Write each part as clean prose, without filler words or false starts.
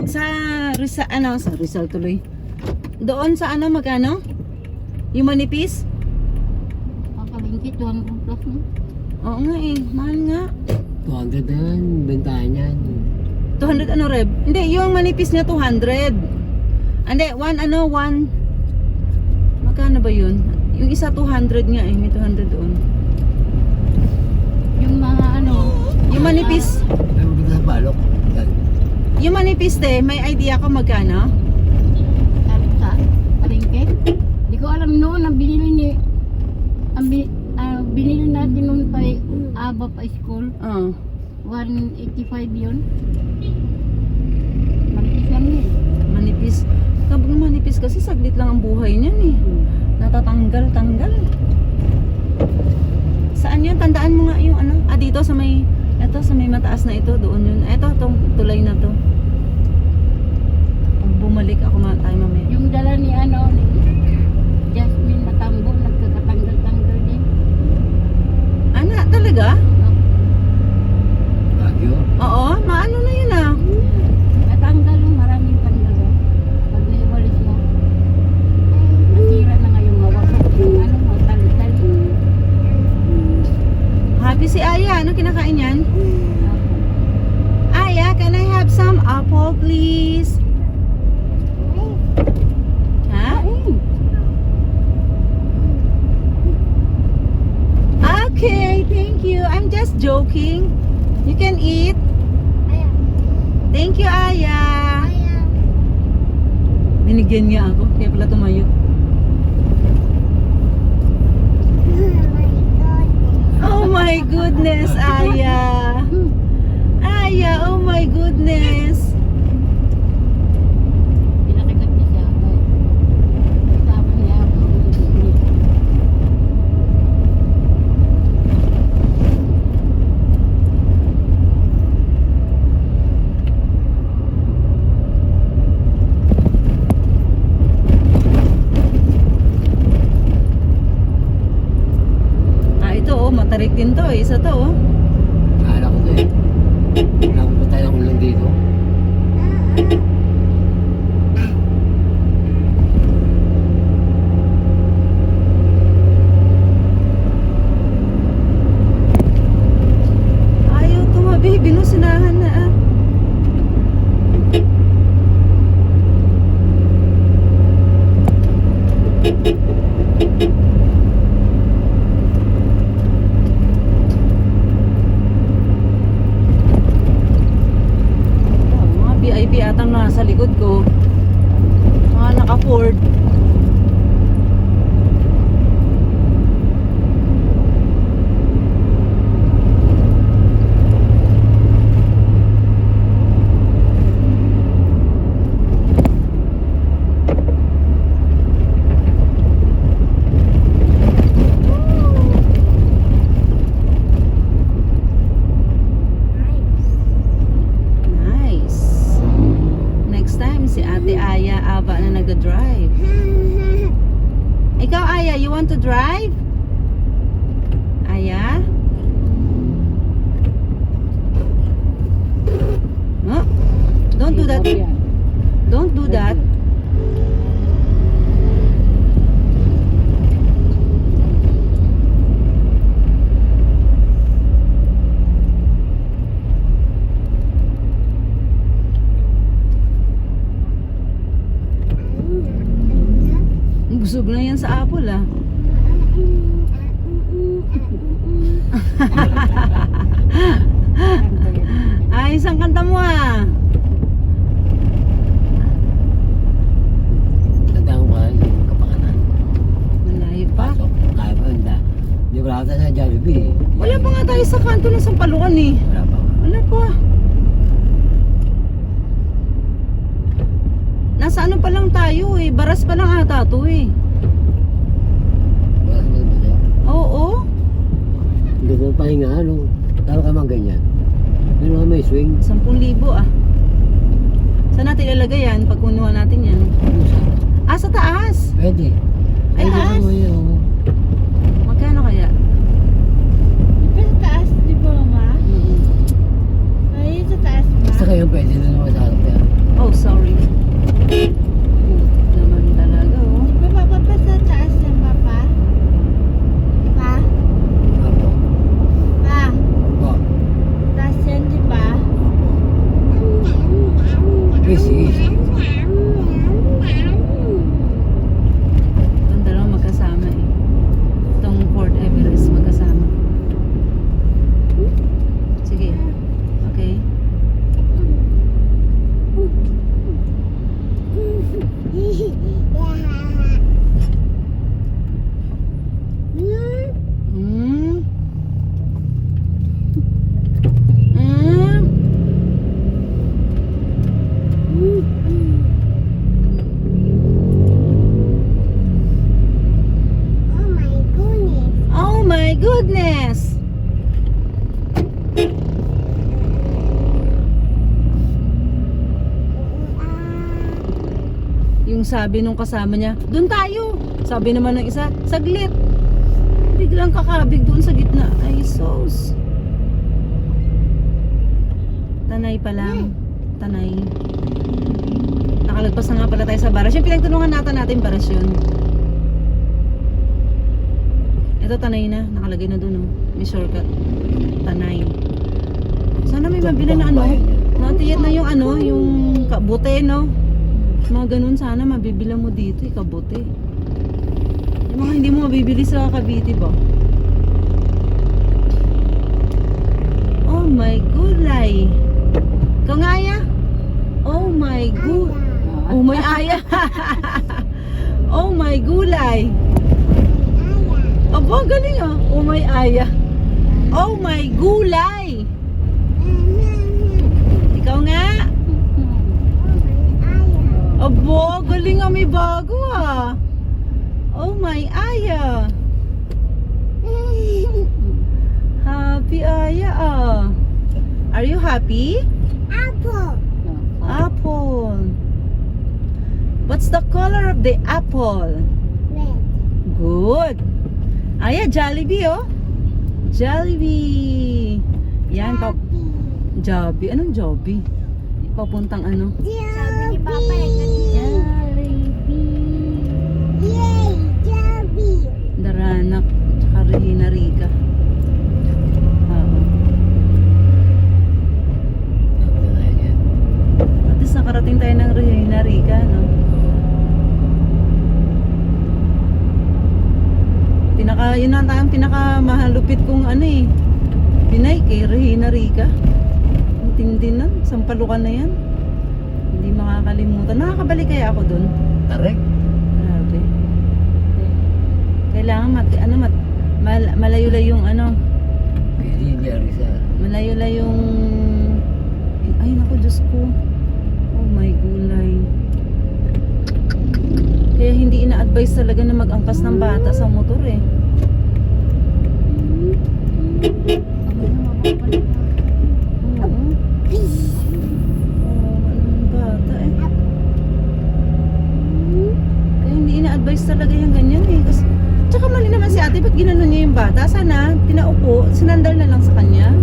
Sa Rizal, sa Rizal tuloy. Doon sa magkano? Yung manipis? Papalingkit, 200 plus mo. Oo nga mahal nga. 200 na yan, bentahan yan. 200 Reb? Hindi, yung manipis niya 200. Hindi, one. Magkano ba yun? Yung isa 200 nga may 200 doon. Yung mga Yung manipis, Ay, maganda sa balok. Yan. yung manipis may idea ka magkano? sa palengke. Di ko alam noon, ang binili natin noon pa Aba pa school. Oo. 185 yun. Manipis lang yun. Manipis. Kapag manipis kasi saglit lang ang buhay niyan Natatanggal. Saan yun? Tandaan mo nga yung dito sa may mataas na ito, doon yun. Itong tulay na to. Pag bumalik ako tayo mamaya. Yung dala ni ni Jasmine Matambo, nagkakatanggal-tanggal din. Talaga? Bagyo. Oo, maano na yun Natanggal yung maraming tanggal. Pag naiwalis mo, nasira na nga yung hawak. Yung mo, tali-tali. Happy si Aya. Ano kinakain yan? Aya, can I have some apple please? Ha? Okay, thank you. I'm just joking. You can eat. Thank you, Aya. Binigyan niya ako, kaya pala tumayo. Oh my goodness, Aya. Aya, oh my goodness. Pinakagat niya siya. Tapos niya ako. Ito matarik din to. Isa to Akala ko to Nakupunta yung ulan dito. Ayaw tumabi, binusinahan na Mga VIP atang nasa likod ko. Mga naka-Ford. Nice. Next time si Ate Aya Aba na nag-drive. Ikaw Aya, you want to drive? Aya? Huh? Don't do that. Don't do that. Busog na yan sa apple Ay, isang kanta mo Tandaan ko yung kapakanan. Malayo pa. Pasok. Kaya pa hindi. Hindi ko nakita sa Jollibee. Wala pa nga tayo sa kanto ng Sampalukan Wala pa. Wala pa. Nasa pa lang tayo Baras pa lang ata to Wala sa mga ba? Oo. Hindi ko pahinga Taro ka mang ganyan. Pero nga may swing. 10,000 Saan natin ilalagay yan pag kunuha natin yan? Sa taas. Pwede. Ay, Pwede taas. mo yun. Magkano kaya? Sa taas, di ba, Mama? Ay, sa taas ba? Basta kayo pwede na naman sa harap yan. Oh, Sige. Itong dalawang magkasama eh. Itong Fort Everest magkasama. Sige. Okay. Hmm? Hmm? Oh my goodness! Yung sabi nung kasama niya, doon tayo. Sabi naman ng isa, saglit. Biglang kakabig doon sa gitna. Ay, sos. Tanay pa lang. Tanay. Nakalagpas na nga pala tayo sa baras. Yung pinagtulungan natin baras yun. Ito tanay na. Nakalagay na doon. Oh. May shortcut. Tanay. Sana may mabili na ano. Natiyat na yung ano, yung kabute, no? Mga ganun sana mabibila mo dito, kabute. Yung mga hindi mo mabibili sa Cavite ba? Oh my gulay. Ikaw nga aya? Oh my gulay. Oh my aya. Oh my gulay. Aba, galing ah. Oh my aya. Oh my gulay. Ikaw nga. Aba, galing ah, may bago ah. Oh my aya. Happy aya ah. Are you happy? Apple. What's the color of the apple? Good. Aya, Jollibee oh. Jollibee. Yan, Jollibee. Anong Jollibee? Papuntang ano? Sabi ni Papa Jollibee. Daranak, tsaka Regina Rica. At least nakarating tayo ng Regina Rica, no? Yun na tayong pinakamalupit kong ano eh. Pinay kay Regina Rica. Ang tindi na, sampalukan na yan. Hindi makakalimutan. Nakakabalik kaya ako dun? Tarek. Grabe. Kailangan malayo-layong ano. Malayo-layong ay naku Diyos ko. Oh my gulay. Kaya hindi ina-advise talaga na mag-angkas ng bata sa motor eh. Oo. Anong bata eh. Kaya hindi ina-advise talaga yung ganyan eh. Kasi, tsaka mali naman si ate, ba't ginanon niya yung bata? Sana, pinaupo, sinandal na lang sa kanya.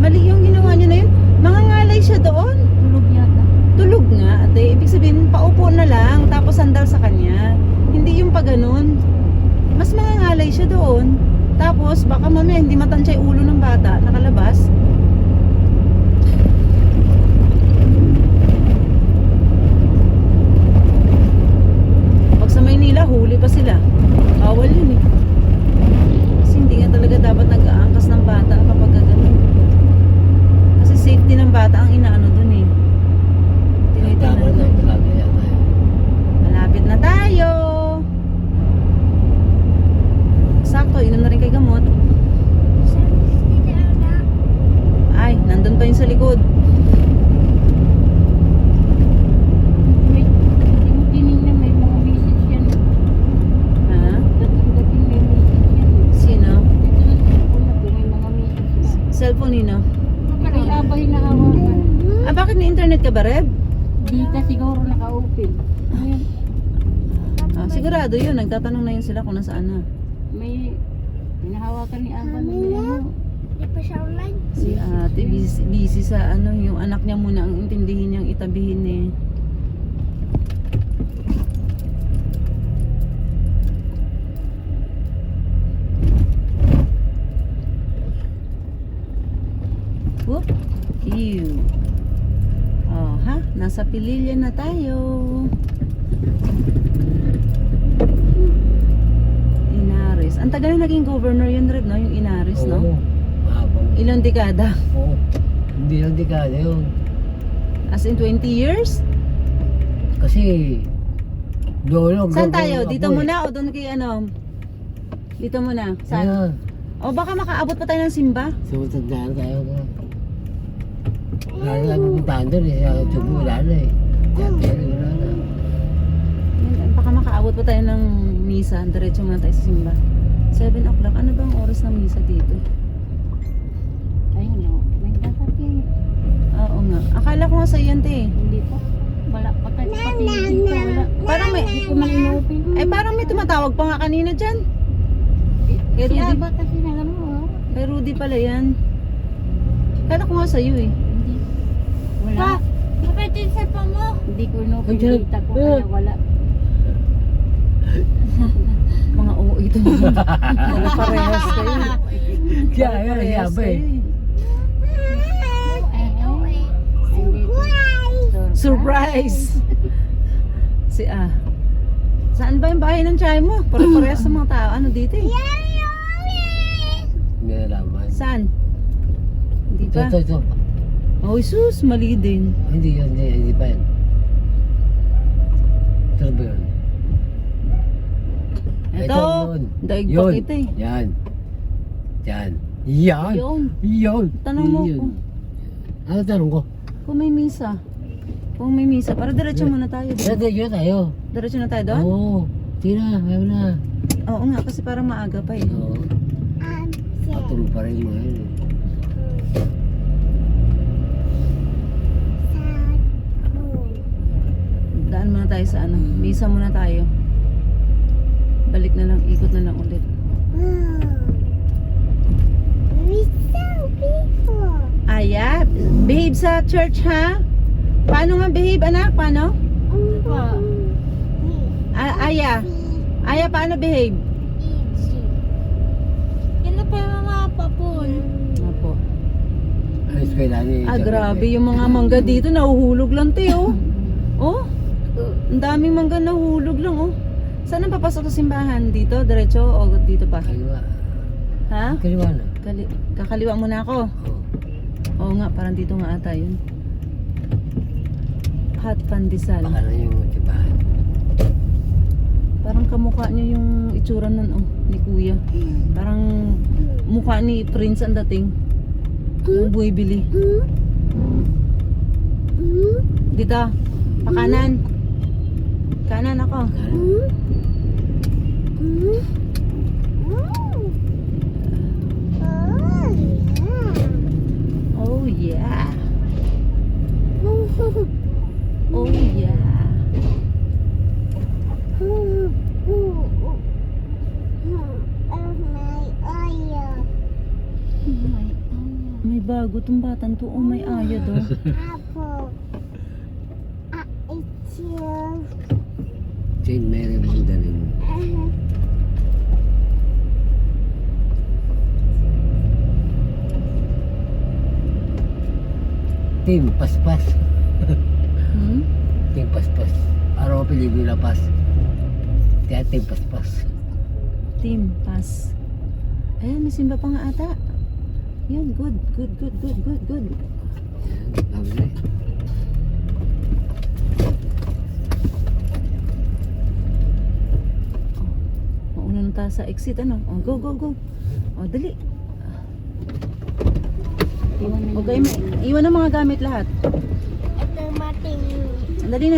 Mali yung ginawa niya na yun. Mangangalay siya doon. Tulog yata. Tulog nga, ate. Ibig sabihin, paupo na lang, tapos sandal sa kanya. Hindi yung paganon. Mas mangangalay siya doon. Tapos, baka mamaya hindi matansya yung ulo ng bata, nakalabas. Pag sa Maynila, huli pa sila. Bawal yun eh. Kasi hindi nga talaga dapat nag-aangkas ng bata kapag gano'n. Kasi safety ng bata ang inaano dun eh. Tinitingnan dun. Malapit na tayo. Sakto, inom na rin kay gamot. Ay, nandun pa yun sa likod. Wait, hindi mo tinignan, may mga message yan. Ha? Dating may message yan. Sino? Dito sa cellphone na may mga message yan. Cellphone nino? Kay Aba hinahawakan. Ah, bakit may internet ka ba, Reb? Dita siguro naka-open. Ngayon, Ah, sigurado yun. Nagtatanong na yun sila kung nasaan na. may hinahawakan ni Aba na may ano. Di pa siya online. Si ate, busy sa ano, yung anak niya muna ang intindihin niyang itabihin eh. Whoop. Ew. Oh, ha? Nasa Pililla na tayo. Inaris. Ang tagal na naging governor yun, Red, no? Yung Inaris, no? Oo. Mahabang. Ilang dekada? Oo. Hindi lang dekada yun. As in 20 years? Kasi lolo. Saan tayo? Dito muna o doon kay ano? Dito muna. Saan? Saan? O baka makaabot pa tayo ng Simba? Sumatandaan tayo na. Lalo na pupuntahan doon eh. Sa Tubo wala na eh. Kaya wala na. Baka makaabot pa tayo ng misa. Diretso muna tayo sa Simba. 7 o'clock. Ano ba ang oras ng misa dito? Ay, no. May dapat yun. Oo nga. Akala ko nga sa iyan, te. Hindi pa. Wala pa tayo. Pati dito wala. Parang may... Hindi ko man inopen. Eh parang may tumatawag pa nga kanina dyan. Kay Si Rudy. Aba kasi na alam mo. Kay Rudy pala yan. Kala ko nga sa'yo eh. Hindi. Wala. Kapatid sa pa mo. Hindi ko inopen. Andiyan. Kita ko kaya wala. Mga oo ito naman. Mga parehas kayo. Kaya yan, Parehas yaba eh. kayo eh. Surprise! Si saan ba yung bahay ng tiyahin mo? Parehas sa mga tao. Ano dito eh? May nalaman. Saan? Hindi pa. Ito. Oh, sus, mali din. Hindi yun, hindi pa yan. Ito ba yun? Ito, yun. daig pa Yun. kita eh. Yan. Yan. Yan. Yun. Yan. Tanong mo Yun. kung, Ano tanong ko? kung may misa. Kung may misa. Para diretso muna tayo. Diretso tayo. Diretso na tayo doon? Oo. Sige na, ayaw na. Oo nga, kasi parang maaga pa eh. Oo. Patuloy pa rin mga yun. Daan muna tayo sa ano. Misa muna tayo. Balik na lang, ikot na lang ulit. Aya, behave sa church ha? Paano nga behave anak? Paano? Aya, Aya paano behave? Kailan pa yung mga papun? Apo. Ano eskwela ni? Grabe yung mga mangga dito, nahuhulog lang te oh. Oh, ang daming mangga nahuhulog lang oh. Saan ang papasok sa simbahan? Dito, diretso o dito pa? Kaliwa. Ha? Kaliwa na. Kakaliwa muna ako. Oo. Oo nga, parang dito nga ata yun. Hot pandesal. Baka na yung tibahan. Parang kamukha niya yung itsura nun oh, ni kuya. Parang mukha ni Prince ang dating. Yung buwibili. Dito, pakanan. Kanan ako. Oh yeah. Oh yeah. May bago tong batang to. Oh, may aya do. Saint Mary Magdalene. Team Paspas. Hmm? Team Paspas. Araw pelikula pas. Kaya Team Paspas. Team pass. Ayan, may simba pa nga ata. Yan, good. Yan, lovely. Mauna na tayo sa exit, ano? Oh, go. Oh, dali. Iwan na Okay, iwan ang mga gamit lahat. Ito mating. Dali na.